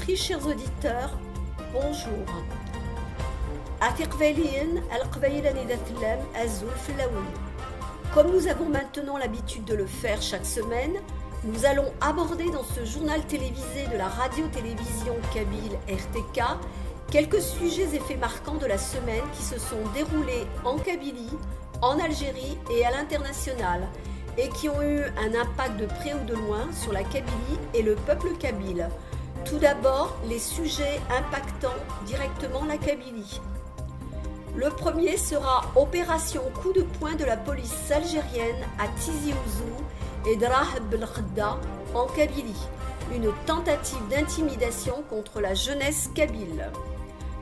auditrices, chers auditeurs, bonjour. Comme nous avons maintenant l'habitude de le faire chaque semaine, nous allons aborder dans ce journal télévisé de la radio-télévision kabyle RTK quelques sujets et faits marquants de la semaine qui se sont déroulés en Kabylie, en Algérie et à l'international et qui ont eu un impact de près ou de loin sur la Kabylie et le peuple kabyle. Tout d'abord, les sujets impactant directement la Kabylie. Le premier sera opération coup de poing de la police algérienne à Tizi Ouzou et Drah Ben Khedda en Kabylie, une tentative d'intimidation contre la jeunesse kabyle.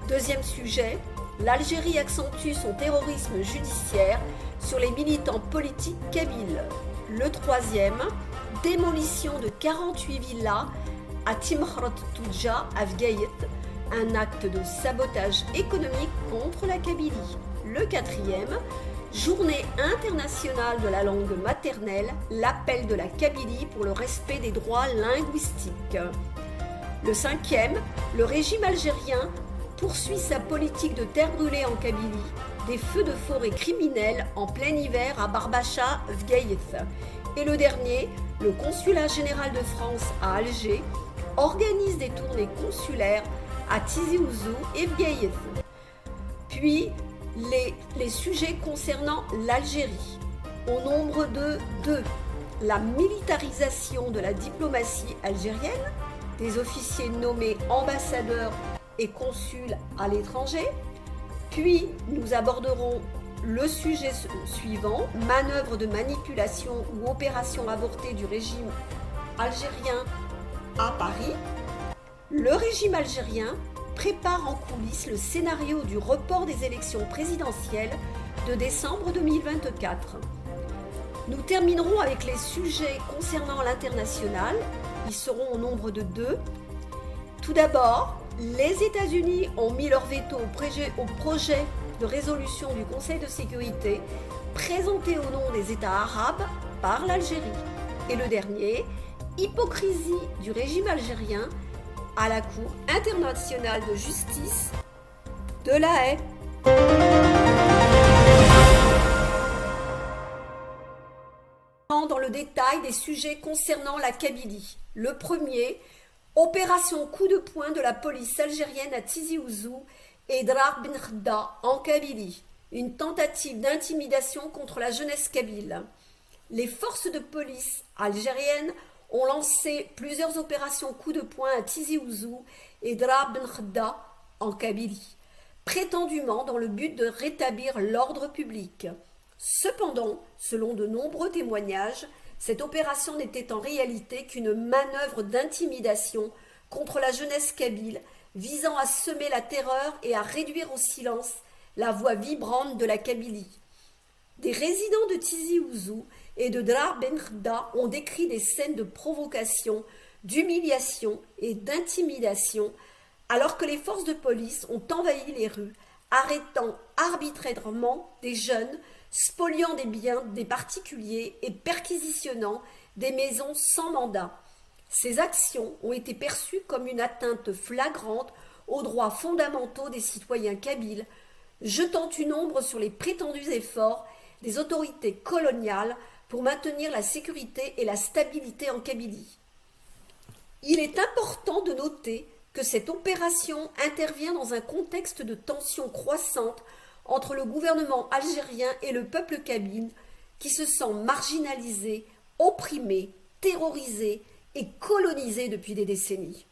Deuxième sujet, l'Algérie accentue son terrorisme judiciaire sur les militants politiques kabyles. Le troisième, démolition de 48 villas à Timkhrat Toudja, à Fgayet, un acte de sabotage économique contre la Kabylie. Le quatrième, journée internationale de la langue maternelle, l'appel de la Kabylie pour le respect des droits linguistiques. Le cinquième, le régime algérien poursuit sa politique de terre brûlée en Kabylie, des feux de forêt criminels en plein hiver à Barbacha, Fgayet. Et le dernier, le consulat général de France à Alger organise des tournées consulaires à Tizi Ouzou et Fgayet. Puis, les sujets concernant l'Algérie, au nombre de 2. La militarisation de la diplomatie algérienne, des officiers nommés ambassadeurs et consuls à l'étranger. Puis, nous aborderons le sujet suivant, manœuvre de manipulation ou opération avortée du régime algérien à Paris. Le régime algérien prépare en coulisses le scénario du report des élections présidentielles de décembre 2024. Nous terminerons avec les sujets concernant l'international. Ils seront au nombre de 2. Tout d'abord, les États-Unis ont mis leur veto au projet de résolution du Conseil de sécurité présenté au nom des États arabes par l'Algérie. Et le dernier, hypocrisie du régime algérien à la Cour internationale de justice de La Haye. Dans le détail des sujets concernant la Kabylie. Le premier, opération coup de poing de la police algérienne à Tizi Ouzou et Drah Ben Khedda en Kabylie, une tentative d'intimidation contre la jeunesse kabyle. Les forces de police algériennes ont lancé plusieurs opérations coup de poing à Tizi Ouzou et Drah Ben Khedda en Kabylie, prétendument dans le but de rétablir l'ordre public. Cependant, selon de nombreux témoignages, cette opération n'était en réalité qu'une manœuvre d'intimidation contre la jeunesse kabyle visant à semer la terreur et à réduire au silence la voix vibrante de la Kabylie. Des résidents de Tizi Ouzou et de Drah Ben Khedda ont décrit des scènes de provocation, d'humiliation et d'intimidation alors que les forces de police ont envahi les rues, arrêtant arbitrairement des jeunes, spoliant des biens des particuliers et perquisitionnant des maisons sans mandat. Ces actions ont été perçues comme une atteinte flagrante aux droits fondamentaux des citoyens kabyles, jetant une ombre sur les prétendus efforts des autorités coloniales pour maintenir la sécurité et la stabilité en Kabylie. Il est important de noter que cette opération intervient dans un contexte de tensions croissantes entre le gouvernement algérien et le peuple kabyle qui se sent marginalisé, opprimé, terrorisé et colonisé depuis des décennies.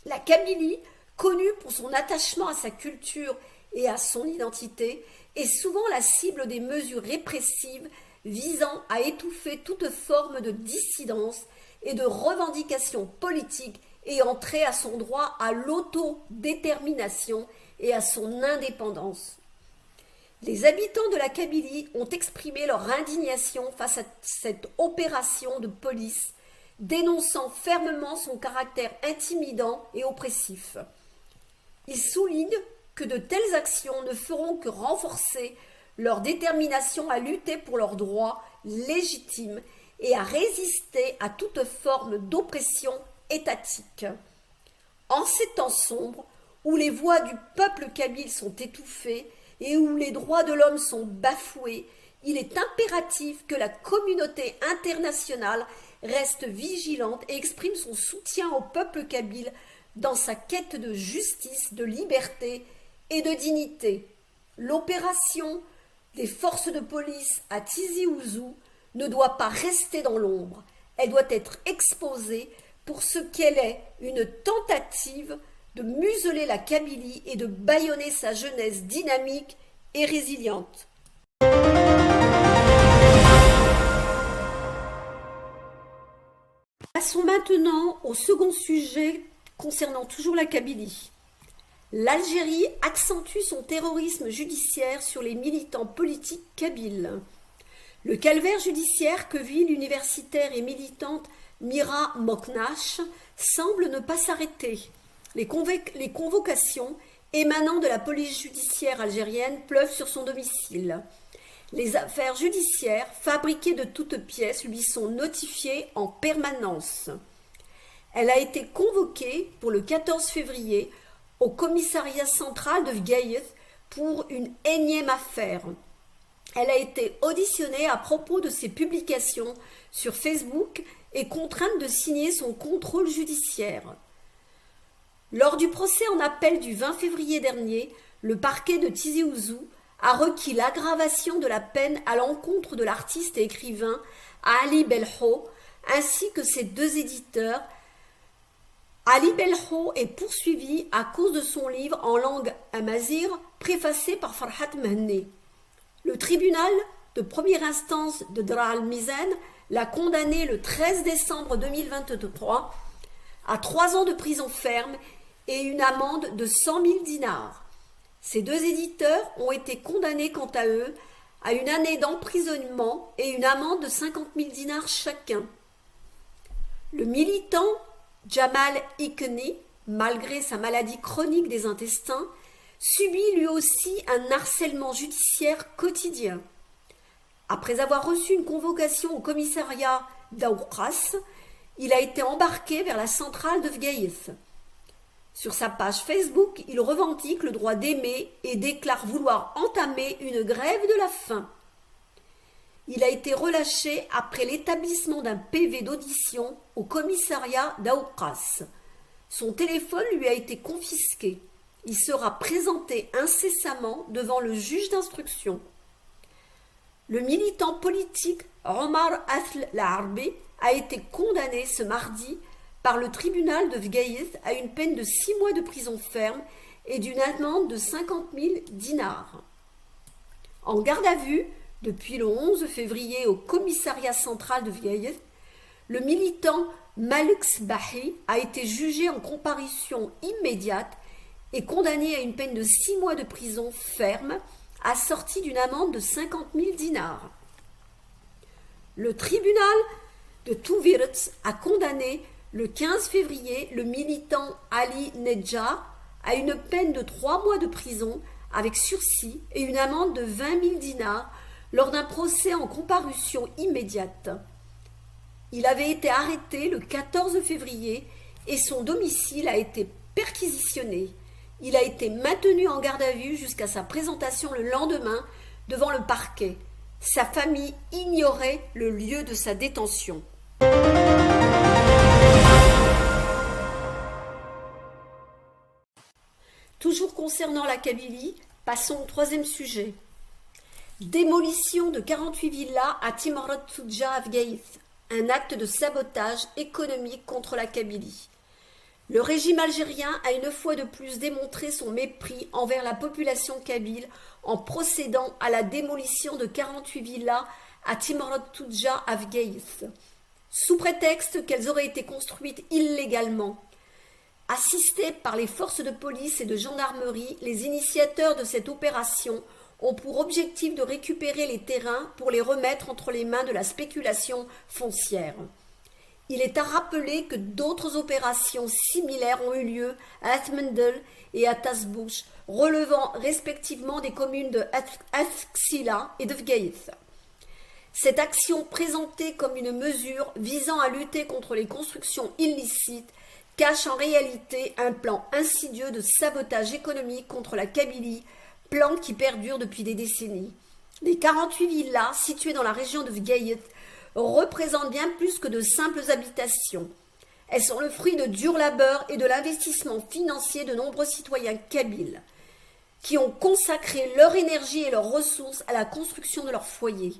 La Kabylie, connue pour son attachement à sa culture et à son identité, est souvent la cible des mesures répressives visant à étouffer toute forme de dissidence et de revendication politique ayant trait à son droit à l'autodétermination et à son indépendance. Les habitants de la Kabylie ont exprimé leur indignation face à cette opération de police, dénonçant fermement son caractère intimidant et oppressif. Ils soulignent que de telles actions ne feront que renforcer leur détermination à lutter pour leurs droits légitimes et à résister à toute forme d'oppression étatique. En ces temps sombres, où les voix du peuple kabyle sont étouffées et où les droits de l'homme sont bafoués, il est impératif que la communauté internationale reste vigilante et exprime son soutien au peuple kabyle dans sa quête de justice, de liberté et de dignité. L'opération des forces de police à Tizi Ouzou ne doit pas rester dans l'ombre. Elle doit être exposée pour ce qu'elle est, une tentative de museler la Kabylie et de bâillonner sa jeunesse dynamique et résiliente. Passons maintenant au second sujet concernant toujours la Kabylie. L'Algérie accentue son terrorisme judiciaire sur les militants politiques kabyles. Le calvaire judiciaire que vit l'universitaire et militante Mira Moknache semble ne pas s'arrêter. Les convocations émanant de la police judiciaire algérienne pleuvent sur son domicile. Les affaires judiciaires, fabriquées de toutes pièces, lui sont notifiées en permanence. Elle a été convoquée pour le 14 février au commissariat central de Vgaïth pour une énième affaire. Elle a été auditionnée à propos de ses publications sur Facebook et contrainte de signer son contrôle judiciaire. Lors du procès en appel du 20 février dernier, le parquet de Tizi Ouzou a requis l'aggravation de la peine à l'encontre de l'artiste et écrivain Ali Belho, ainsi que ses deux éditeurs. Ali Belho est poursuivi à cause de son livre en langue amazigh, préfacé par Farhat Mehni. Le tribunal de première instance de Dra al-Mizan l'a condamné le 13 décembre 2023 à 3 ans de prison ferme et une amende de 100 000 dinars. Ces deux éditeurs ont été condamnés quant à eux à une année d'emprisonnement et une amende de 50 000 dinars chacun. Le militant Jamal Ikni, malgré sa maladie chronique des intestins, subit lui aussi un harcèlement judiciaire quotidien. Après avoir reçu une convocation au commissariat d'Aouqas, il a été embarqué vers la centrale de Vgaïth. Sur sa page Facebook, il revendique le droit d'aimer et déclare vouloir entamer une grève de la faim. Il a été relâché après l'établissement d'un PV d'audition au commissariat d'Aouqas. Son téléphone lui a été confisqué. Il sera présenté incessamment devant le juge d'instruction. Le militant politique Omar Asl Laharbi a été condamné ce mardi par le tribunal de Vgaïth à une peine de 6 mois de prison ferme et d'une amende de 50 000 dinars. En garde à vue, depuis le 11 février au commissariat central de Vgaïth, le militant Malik Sbahi a été jugé en comparution immédiate et condamné à une peine de 6 mois de prison ferme, assortie d'une amende de 50 000 dinars. Le tribunal de Touvirtz a condamné le 15 février le militant Ali Nedja à une peine de 3 mois de prison avec sursis et une amende de 20 000 dinars lors d'un procès en comparution immédiate. Il avait été arrêté le 14 février et son domicile a été perquisitionné. Il a été maintenu en garde à vue jusqu'à sa présentation le lendemain devant le parquet. Sa famille ignorait le lieu de sa détention. Toujours concernant la Kabylie, passons au troisième sujet. Démolition de 48 villas à Timurat Soudja Afgaïth, un acte de sabotage économique contre la Kabylie. Le régime algérien a une fois de plus démontré son mépris envers la population kabyle en procédant à la démolition de 48 villas à Timurat Soudja Afgaïth, sous prétexte qu'elles auraient été construites illégalement. Assistés par les forces de police et de gendarmerie, les initiateurs de cette opération ont pour objectif de récupérer les terrains pour les remettre entre les mains de la spéculation foncière. Il est à rappeler que d'autres opérations similaires ont eu lieu à Athmendel et à Tasbouch, relevant respectivement des communes de Athxila et de Vgaïth. Cette action présentée comme une mesure visant à lutter contre les constructions illicites cache en réalité un plan insidieux de sabotage économique contre la Kabylie, plan qui perdure depuis des décennies. Les 48 villas situées dans la région de Vgaïet représentent bien plus que de simples habitations. Elles sont le fruit de dur labeur et de l'investissement financier de nombreux citoyens kabyles, qui ont consacré leur énergie et leurs ressources à la construction de leur foyer.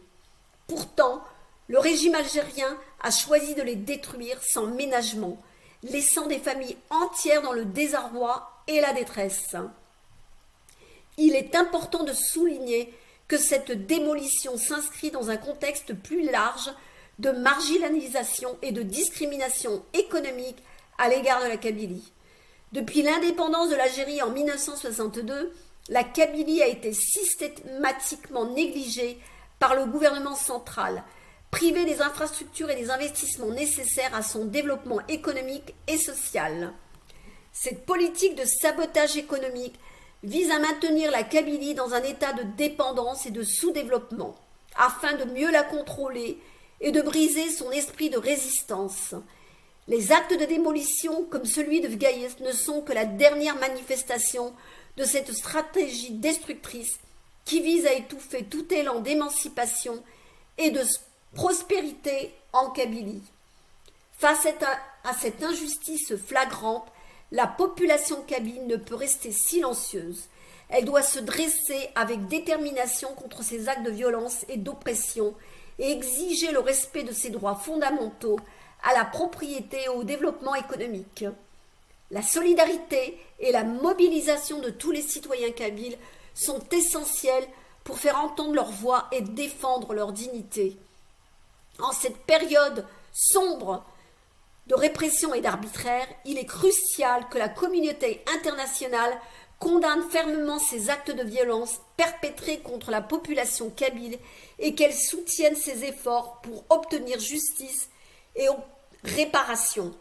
Pourtant, le régime algérien a choisi de les détruire sans ménagement, laissant des familles entières dans le désarroi et la détresse. Il est important de souligner que cette démolition s'inscrit dans un contexte plus large de marginalisation et de discrimination économique à l'égard de la Kabylie. Depuis l'indépendance de l'Algérie en 1962, la Kabylie a été systématiquement négligée par le gouvernement central, privée des infrastructures et des investissements nécessaires à son développement économique et social. Cette politique de sabotage économique vise à maintenir la Kabylie dans un état de dépendance et de sous-développement, afin de mieux la contrôler et de briser son esprit de résistance. Les actes de démolition, comme celui de Vgaïet, ne sont que la dernière manifestation de cette stratégie destructrice qui vise à étouffer tout élan d'émancipation et de prospérité en Kabylie. Face à cette injustice flagrante, la population kabyle ne peut rester silencieuse. Elle doit se dresser avec détermination contre ces actes de violence et d'oppression et exiger le respect de ses droits fondamentaux à la propriété et au développement économique. La solidarité et la mobilisation de tous les citoyens kabyles sont essentielles pour faire entendre leur voix et défendre leur dignité. En cette période sombre de répression et d'arbitraire, il est crucial que la communauté internationale condamne fermement ces actes de violence perpétrés contre la population kabyle et qu'elle soutienne ses efforts pour obtenir justice et réparation.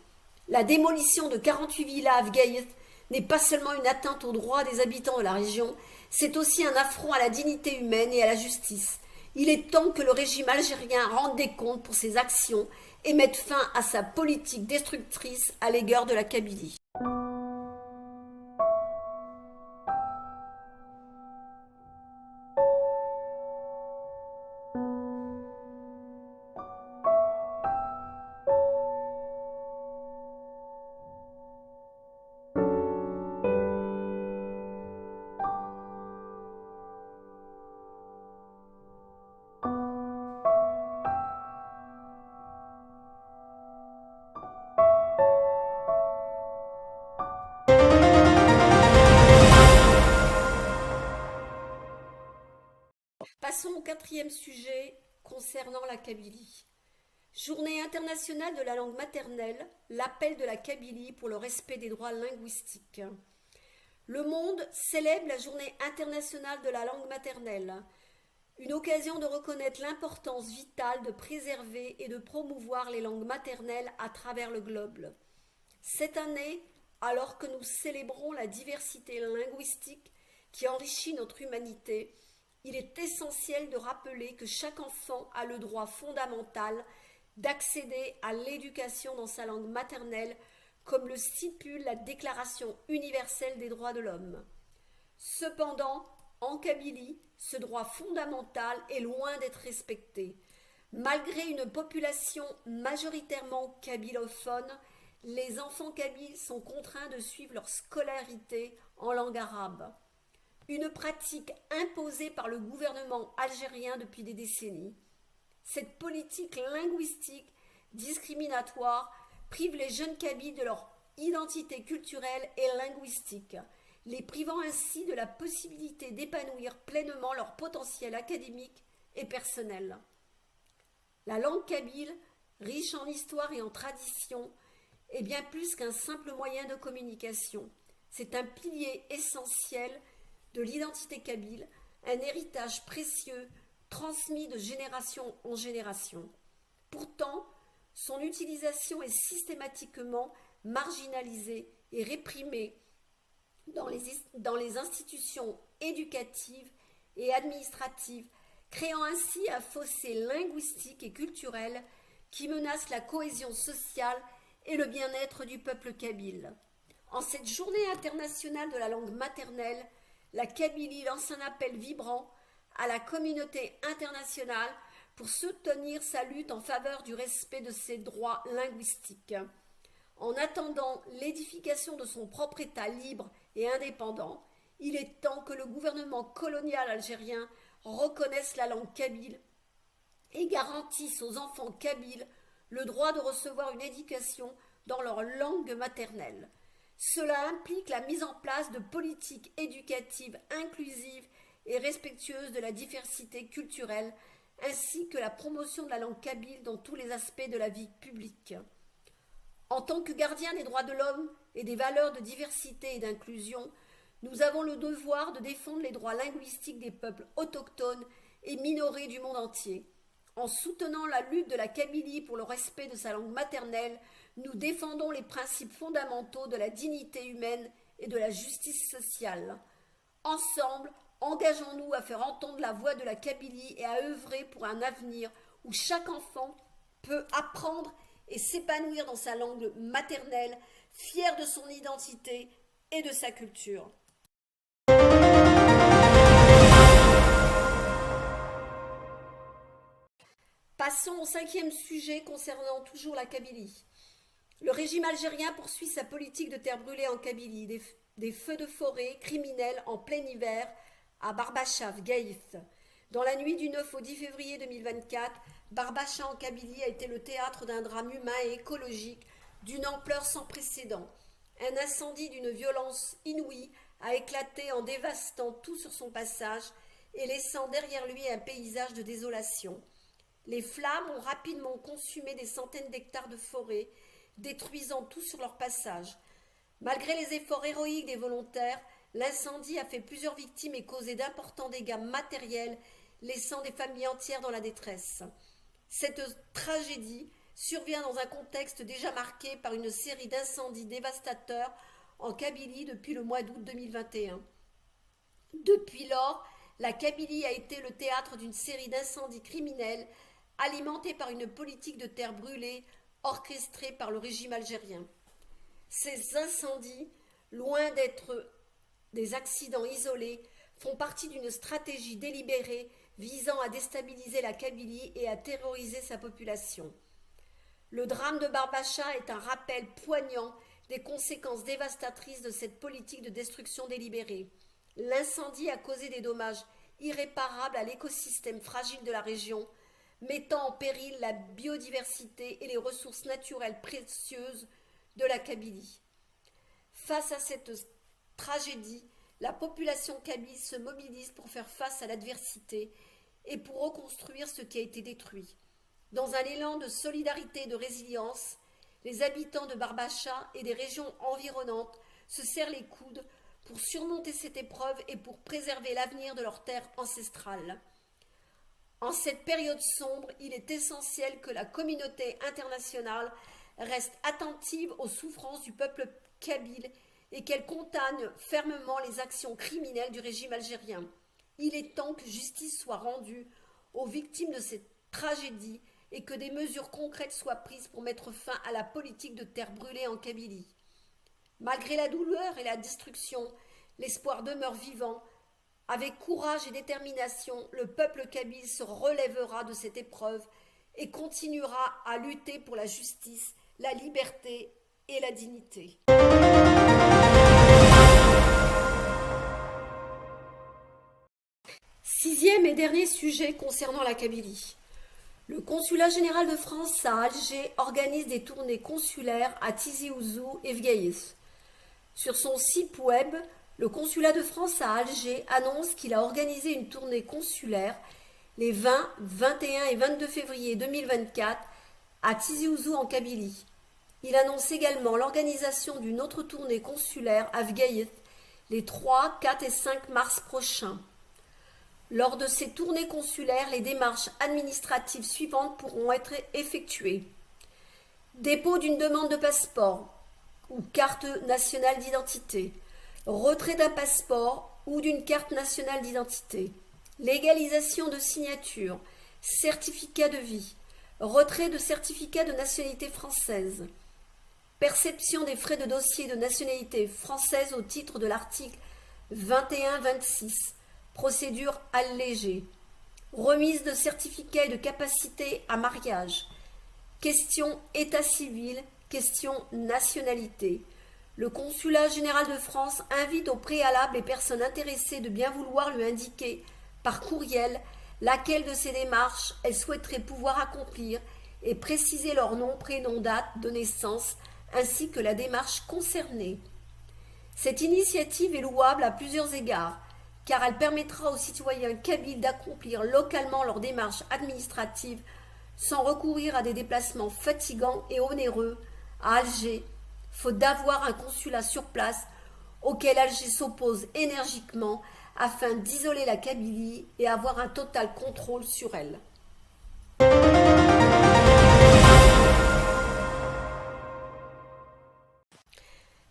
La démolition de 48 villas à Vgaïet n'est pas seulement une atteinte aux droits des habitants de la région, c'est aussi un affront à la dignité humaine et à la justice. Il est temps que le régime algérien rende des comptes pour ses actions et mette fin à sa politique destructrice à l'égard de la Kabylie. Passons au quatrième sujet concernant la Kabylie. Journée internationale de la langue maternelle, l'appel de la Kabylie pour le respect des droits linguistiques. Le monde célèbre la Journée internationale de la langue maternelle, une occasion de reconnaître l'importance vitale de préserver et de promouvoir les langues maternelles à travers le globe. Cette année, alors que nous célébrons la diversité linguistique qui enrichit notre humanité, il est essentiel de rappeler que chaque enfant a le droit fondamental d'accéder à l'éducation dans sa langue maternelle, comme le stipule la Déclaration universelle des droits de l'homme. Cependant, en Kabylie, ce droit fondamental est loin d'être respecté. Malgré une population majoritairement kabylophone, les enfants kabyles sont contraints de suivre leur scolarité en langue arabe. Une pratique imposée par le gouvernement algérien depuis des décennies. Cette politique linguistique discriminatoire prive les jeunes kabyles de leur identité culturelle et linguistique, les privant ainsi de la possibilité d'épanouir pleinement leur potentiel académique et personnel. La langue kabyle, riche en histoire et en tradition, est bien plus qu'un simple moyen de communication. C'est un pilier essentiel de l'identité kabyle, un héritage précieux transmis de génération en génération. Pourtant, son utilisation est systématiquement marginalisée et réprimée dans les institutions éducatives et administratives, créant ainsi un fossé linguistique et culturel qui menace la cohésion sociale et le bien-être du peuple kabyle. En cette journée internationale de la langue maternelle, la Kabylie lance un appel vibrant à la communauté internationale pour soutenir sa lutte en faveur du respect de ses droits linguistiques. En attendant l'édification de son propre État libre et indépendant, il est temps que le gouvernement colonial algérien reconnaisse la langue kabyle et garantisse aux enfants kabyles le droit de recevoir une éducation dans leur langue maternelle. Cela implique la mise en place de politiques éducatives inclusives et respectueuses de la diversité culturelle, ainsi que la promotion de la langue kabyle dans tous les aspects de la vie publique. En tant que gardiens des droits de l'homme et des valeurs de diversité et d'inclusion, nous avons le devoir de défendre les droits linguistiques des peuples autochtones et minorés du monde entier. En soutenant la lutte de la Kabylie pour le respect de sa langue maternelle, nous défendons les principes fondamentaux de la dignité humaine et de la justice sociale. Ensemble, engageons-nous à faire entendre la voix de la Kabylie et à œuvrer pour un avenir où chaque enfant peut apprendre et s'épanouir dans sa langue maternelle, fier de son identité et de sa culture. Passons au 5e sujet concernant toujours la Kabylie. Le régime algérien poursuit sa politique de terre brûlée en Kabylie, des feux de forêt criminels en plein hiver à Barbacha, Gaïth. Dans la nuit du 9 au 10 février 2024, Barbacha en Kabylie a été le théâtre d'un drame humain et écologique d'une ampleur sans précédent. Un incendie d'une violence inouïe a éclaté en dévastant tout sur son passage et laissant derrière lui un paysage de désolation. Les flammes ont rapidement consumé des centaines d'hectares de forêt, détruisant tout sur leur passage. Malgré les efforts héroïques des volontaires, l'incendie a fait plusieurs victimes et causé d'importants dégâts matériels, laissant des familles entières dans la détresse. Cette tragédie survient dans un contexte déjà marqué par une série d'incendies dévastateurs en Kabylie depuis le mois d'août 2021. Depuis lors, la Kabylie a été le théâtre d'une série d'incendies criminels alimentés par une politique de terre brûlée orchestrée par le régime algérien. Ces incendies, loin d'être des accidents isolés, font partie d'une stratégie délibérée visant à déstabiliser la Kabylie et à terroriser sa population. Le drame de Barbacha est un rappel poignant des conséquences dévastatrices de cette politique de destruction délibérée. L'incendie a causé des dommages irréparables à l'écosystème fragile de la région, mettant en péril la biodiversité et les ressources naturelles précieuses de la Kabylie. Face à cette tragédie, la population kabyle se mobilise pour faire face à l'adversité et pour reconstruire ce qui a été détruit. Dans un élan de solidarité et de résilience, les habitants de Barbacha et des régions environnantes se serrent les coudes pour surmonter cette épreuve et pour préserver l'avenir de leur terre ancestrale. En cette période sombre, il est essentiel que la communauté internationale reste attentive aux souffrances du peuple kabyle et qu'elle condamne fermement les actions criminelles du régime algérien. Il est temps que justice soit rendue aux victimes de cette tragédie et que des mesures concrètes soient prises pour mettre fin à la politique de terre brûlée en Kabylie. Malgré la douleur et la destruction, l'espoir demeure vivant. Avec courage et détermination, le peuple kabyle se relèvera de cette épreuve et continuera à lutter pour la justice, la liberté et la dignité. Sixième et dernier sujet concernant la Kabylie. Le consulat général de France à Alger organise des tournées consulaires à Tizi Ouzou et Vgaïs. Sur son site web, le consulat de France à Alger annonce qu'il a organisé une tournée consulaire les 20, 21 et 22 février 2024 à Tizi Ouzou en Kabylie. Il annonce également l'organisation d'une autre tournée consulaire à Vgaïs les 3, 4 et 5 mars prochains. Lors de ces tournées consulaires, les démarches administratives suivantes pourront être effectuées. Dépôt d'une demande de passeport ou carte nationale d'identité, retrait d'un passeport ou d'une carte nationale d'identité, légalisation de signature, certificat de vie, retrait de certificat de nationalité française, perception des frais de dossier de nationalité française au titre de l'article 21-26, procédure allégée, remise de certificats et de capacité à mariage, question état civil, question nationalité. Le Consulat général de France invite au préalable les personnes intéressées de bien vouloir lui indiquer par courriel laquelle de ces démarches elles souhaiteraient pouvoir accomplir et préciser leur nom, prénom, date de naissance ainsi que la démarche concernée. Cette initiative est louable à plusieurs égards, car elle permettra aux citoyens kabyles d'accomplir localement leurs démarches administratives sans recourir à des déplacements fatigants et onéreux à Alger, faute d'avoir un consulat sur place auquel Alger s'oppose énergiquement afin d'isoler la Kabylie et avoir un total contrôle sur elle.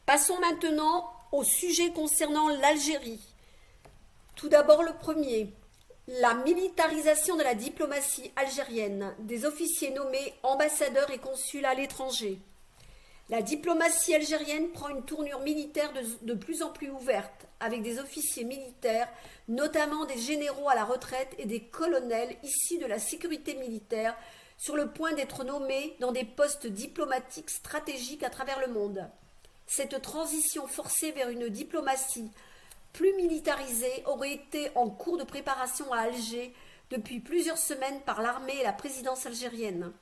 Passons maintenant au sujet concernant l'Algérie. Tout d'abord le premier, la militarisation de la diplomatie algérienne, des officiers nommés ambassadeurs et consuls à l'étranger. La diplomatie algérienne prend une tournure militaire de plus en plus ouverte, avec des officiers militaires, notamment des généraux à la retraite et des colonels issus de la sécurité militaire, sur le point d'être nommés dans des postes diplomatiques stratégiques à travers le monde. Cette transition forcée vers une diplomatie plus militarisée aurait été en cours de préparation à Alger depuis plusieurs semaines par l'armée et la présidence algérienne.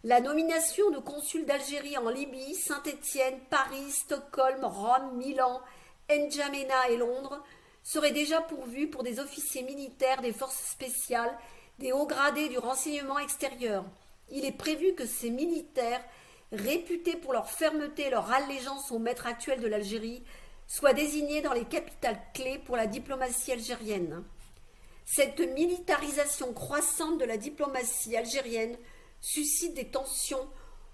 La nomination de consuls d'Algérie en Libye, Saint-Étienne, Paris, Stockholm, Rome, Milan, N'Djamena et Londres serait déjà pourvue pour des officiers militaires des forces spéciales, des hauts gradés du renseignement extérieur. Il est prévu que ces militaires, réputés pour leur fermeté et leur allégeance au maître actuel de l'Algérie, soient désignés dans les capitales clés pour la diplomatie algérienne. Cette militarisation croissante de la diplomatie algérienne suscite des tensions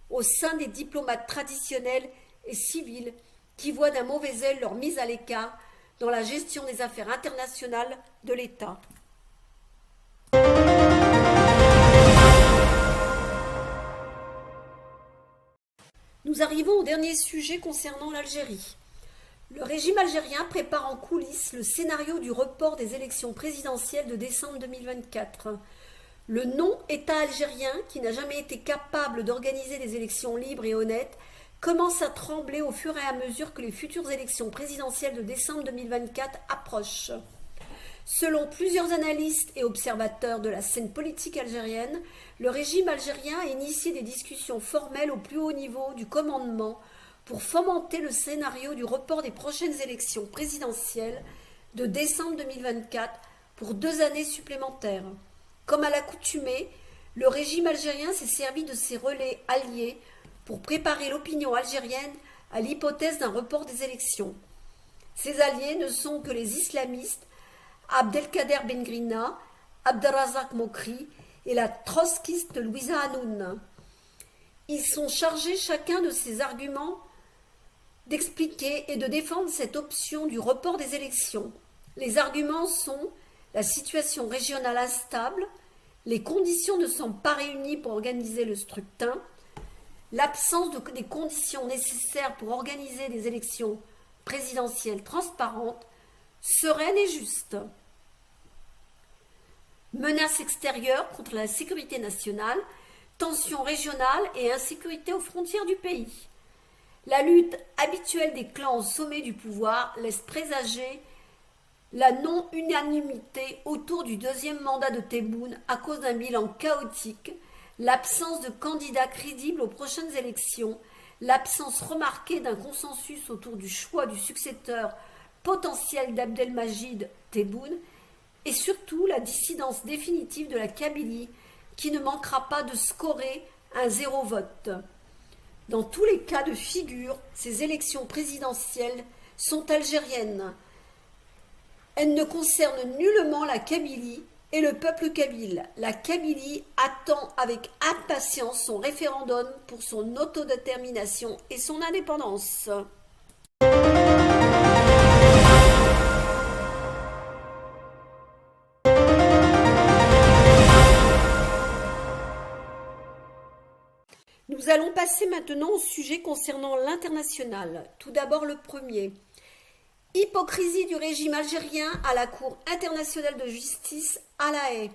au sein des diplomates traditionnels et civils qui voient d'un mauvais œil leur mise à l'écart dans la gestion des affaires internationales de l'État. Nous arrivons au dernier sujet concernant l'Algérie. Le régime algérien prépare en coulisses le scénario du report des élections présidentielles de décembre 2024. Le non-État algérien, qui n'a jamais été capable d'organiser des élections libres et honnêtes, commence à trembler au fur et à mesure que les futures élections présidentielles de décembre 2024 approchent. Selon plusieurs analystes et observateurs de la scène politique algérienne, le régime algérien a initié des discussions formelles au plus haut niveau du commandement pour fomenter le scénario du report des prochaines élections présidentielles de décembre 2024 pour 2 années supplémentaires. Comme à l'accoutumée, le régime algérien s'est servi de ses relais alliés pour préparer l'opinion algérienne à l'hypothèse d'un report des élections. Ces alliés ne sont que les islamistes Abdelkader Bengrina, Abdelrazak Mokri et la trotskiste Louisa Hanoun. Ils sont chargés chacun de ces arguments d'expliquer et de défendre cette option du report des élections. Les arguments sont la situation régionale instable, les conditions ne sont pas réunies pour organiser le scrutin, l'absence des conditions nécessaires pour organiser des élections présidentielles transparentes, sereines et justes. Menaces extérieures contre la sécurité nationale, tensions régionales et insécurité aux frontières du pays. La lutte habituelle des clans au sommet du pouvoir laisse présager la non-unanimité autour du 2e mandat de Tebboune à cause d'un bilan chaotique, l'absence de candidats crédibles aux prochaines élections, l'absence remarquée d'un consensus autour du choix du successeur potentiel d'Abdelmajid Tebboune et surtout la dissidence définitive de la Kabylie qui ne manquera pas de scorer un 0 vote. Dans tous les cas de figure, ces élections présidentielles sont algériennes. Elles ne concernent nullement la Kabylie et le peuple kabyle. La Kabylie attend avec impatience son référendum pour son autodétermination et son indépendance. Nous allons passer maintenant au sujet concernant l'international. Tout d'abord le premier. Hypocrisie du régime algérien à la Cour internationale de justice à La Haye.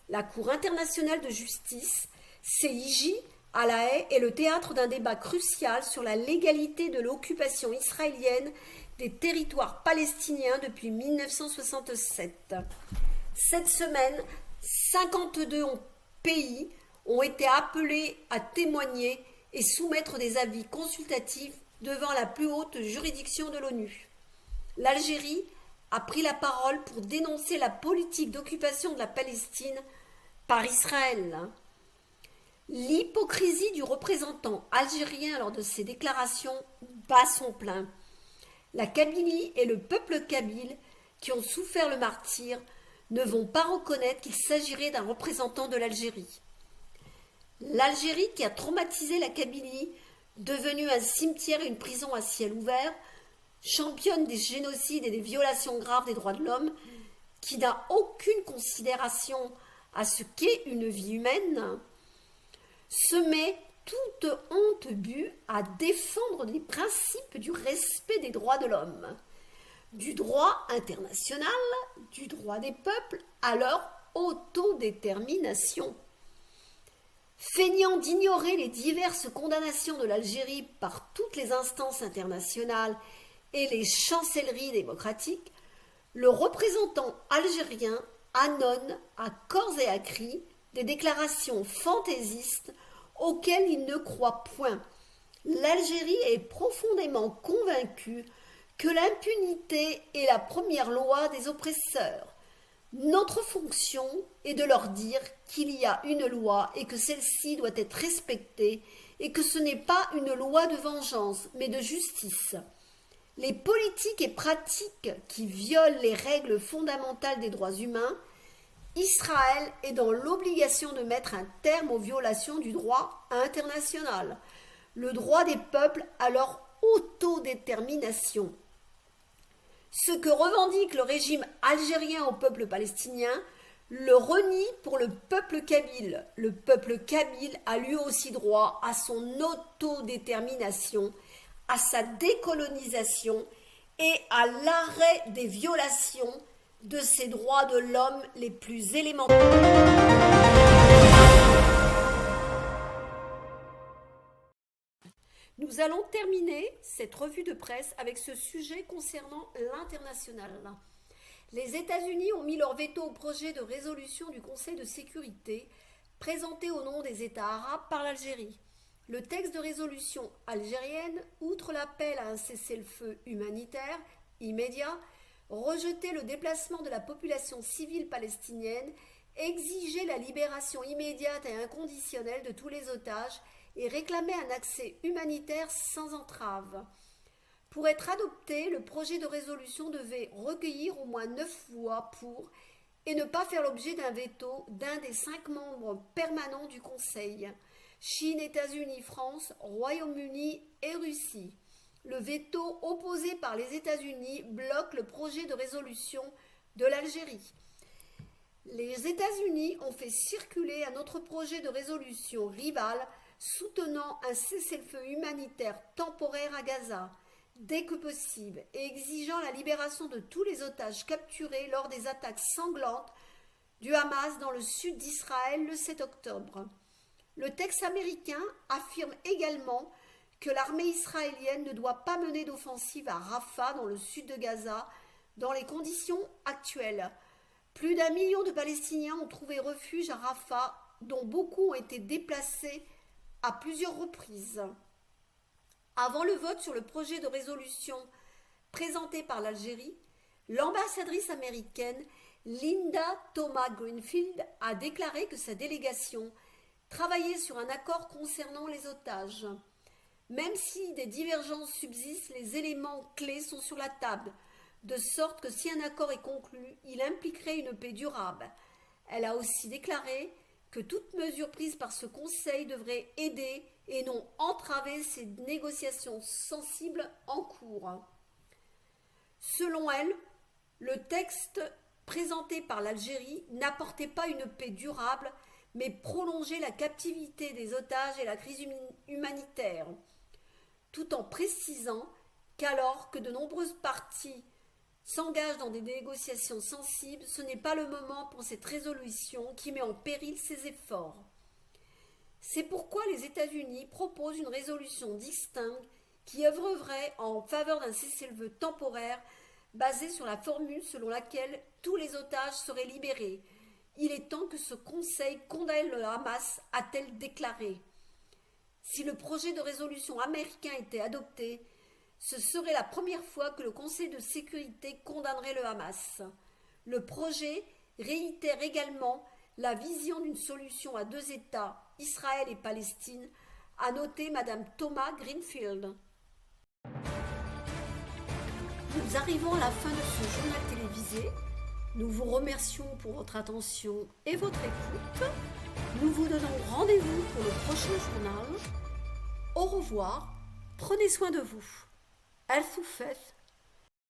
La Cour internationale de justice, CIJ, à La Haye, est le théâtre d'un débat crucial sur la légalité de l'occupation israélienne des territoires palestiniens depuis 1967. Cette semaine, 52 pays ont été appelés à témoigner et soumettre des avis consultatifs devant la plus haute juridiction de l'ONU. L'Algérie a pris la parole pour dénoncer la politique d'occupation de la Palestine par Israël. L'hypocrisie du représentant algérien lors de ses déclarations bat son plein. La Kabylie et le peuple kabyle, qui ont souffert le martyre, ne vont pas reconnaître qu'il s'agirait d'un représentant de l'Algérie. L'Algérie, qui a traumatisé la Kabylie, devenue un cimetière et une prison à ciel ouvert, championne des génocides et des violations graves des droits de l'homme, qui n'a aucune considération à ce qu'est une vie humaine, se met toute honte bue à défendre les principes du respect des droits de l'homme, du droit international, du droit des peuples à leur autodétermination. Feignant d'ignorer les diverses condamnations de l'Algérie par toutes les instances internationales et les chancelleries démocratiques, le représentant algérien annonce à corps et à cri des déclarations fantaisistes auxquelles il ne croit point. L'Algérie est profondément convaincue que l'impunité est la première loi des oppresseurs. Notre fonction est de leur dire qu'il y a une loi et que celle-ci doit être respectée et que ce n'est pas une loi de vengeance mais de justice. Les politiques et pratiques qui violent les règles fondamentales des droits humains, Israël est dans l'obligation de mettre un terme aux violations du droit international, le droit des peuples à leur autodétermination. Ce que revendique le régime algérien au peuple palestinien le renie pour le peuple kabyle. Le peuple kabyle a lui aussi droit à son autodétermination, à sa décolonisation et à l'arrêt des violations de ses droits de l'homme les plus élémentaires. Nous allons terminer cette revue de presse avec ce sujet concernant l'international. Les États-Unis ont mis leur veto au projet de résolution du Conseil de sécurité présenté au nom des États arabes par l'Algérie. Le texte de résolution algérienne, outre l'appel à un cessez-le-feu humanitaire immédiat, rejetait le déplacement de la population civile palestinienne, exigeait la libération immédiate et inconditionnelle de tous les otages et réclamait un accès humanitaire sans entrave. Pour être adopté, le projet de résolution devait recueillir au moins 9 voix pour et ne pas faire l'objet d'un veto d'un des 5 membres permanents du Conseil. Chine, États-Unis, France, Royaume-Uni et Russie. Le veto opposé par les États-Unis bloque le projet de résolution de l'Algérie. Les États-Unis ont fait circuler un autre projet de résolution rival soutenant un cessez-le-feu humanitaire temporaire à Gaza, dès que possible, et exigeant la libération de tous les otages capturés lors des attaques sanglantes du Hamas dans le sud d'Israël le 7 octobre. Le texte américain affirme également que l'armée israélienne ne doit pas mener d'offensive à Rafah dans le sud de Gaza dans les conditions actuelles. Plus d'1 million de Palestiniens ont trouvé refuge à Rafah, dont beaucoup ont été déplacés à plusieurs reprises. Avant le vote sur le projet de résolution présenté par l'Algérie, l'ambassadrice américaine Linda Thomas-Greenfield a déclaré que sa délégation travaillait sur un accord concernant les otages. Même si des divergences subsistent, les éléments clés sont sur la table, de sorte que si un accord est conclu, il impliquerait une paix durable. Elle a aussi déclaré que toute mesure prise par ce Conseil devrait aider et non entraver ces négociations sensibles en cours. Selon elle, le texte présenté par l'Algérie n'apportait pas une paix durable, mais prolonger la captivité des otages et la crise humanitaire, tout en précisant qu'alors que de nombreuses parties s'engagent dans des négociations sensibles, ce n'est pas le moment pour cette résolution qui met en péril ces efforts. C'est pourquoi les États-Unis proposent une résolution distincte qui œuvrerait en faveur d'un cessez-le-feu temporaire basé sur la formule selon laquelle tous les otages seraient libérés. Il est temps que ce Conseil condamne le Hamas, a-t-elle déclaré. Si le projet de résolution américain était adopté, ce serait la première fois que le Conseil de sécurité condamnerait le Hamas. Le projet réitère également la vision d'une solution à 2 États, Israël et Palestine, a noté Mme Thomas Greenfield. Nous arrivons à la fin de ce journal télévisé. Nous vous remercions pour votre attention et votre écoute. Nous vous donnons rendez-vous pour le prochain journal. Au revoir, prenez soin de vous. El Soufef